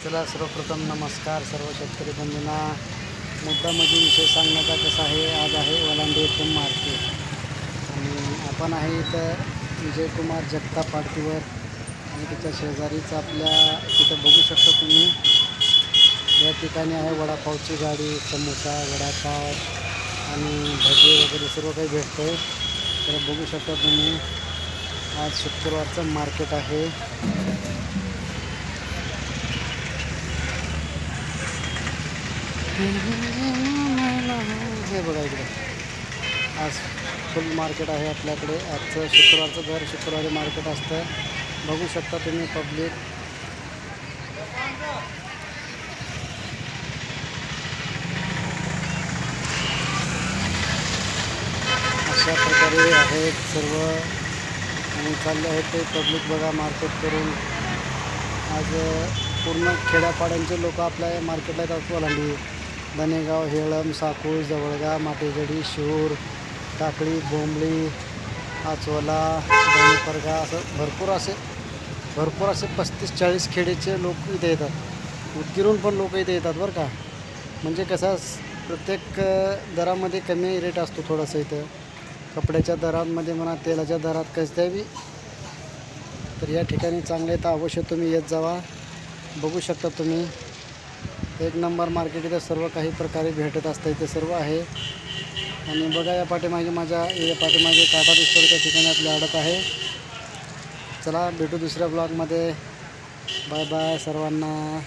चला सर्वप्रथम नमस्कार सर्व शेतकरी बंधूंना. मुद्दा म्हणजे विषय सांगण्याचा कसा आहे, आज आहे वलांडे येथे मार्केट आणि आपण आहे इथं विजयकुमार जगताप पार्टीवर आणि त्याच्या शेजारीच आपल्या तिथं बघू शकता तुम्ही. या ठिकाणी आहे वडापावची गाडी, समोसा, वडापाव आणि भजी वगैरे सर्व काही भेटतं आहे. तर बघू शकता तुम्ही, आज शुक्रवारचं मार्केट आहे. हे बघा इकडे आज फुल मार्केट आहे आपल्याकडे. आजचं शुक्रवारचं दर शुक्रवारी मार्केट असतं. बघू शकता तुम्ही पब्लिक. अशा प्रकारे आहेत सर्व आणि चालले आहेत ते पब्लिक बघा मार्केट करून. आज पूर्ण खेड्यापाड्यांचे लोक आपल्या मार्केटला येतात. वलांडी, धनेगाव, हेळम, साकूळ, जवळगा, माटेगडी, शिरूर, टाकळी, बोंबली, आचवला, दानेपरगा असं भरपूर असे 35-40 खेडेचे लोक इथे येतात. उदगीरून पण लोक इथे येतात बरं का. म्हणजे कसं प्रत्येक दरामध्ये कमी रेट असतो थोडंसं इथं. कपड्याच्या दरांमध्ये म्हणा, तेलाच्या दरात कसं बी. तर या ठिकाणी चांगले तर अवश्य तुम्ही येत जावा. बघू शकता तुम्ही, एक नंबर मार्केट. इथं सर्व काही प्रकारे भेटत असतं, इथे सर्व आहे. आणि बघा या पाठीमागे काटा दिसतो, त्या ठिकाणी आपली आडत आहे. चला भेटू दुसऱ्या ब्लॉगमध्ये. बाय बाय सर्वांना.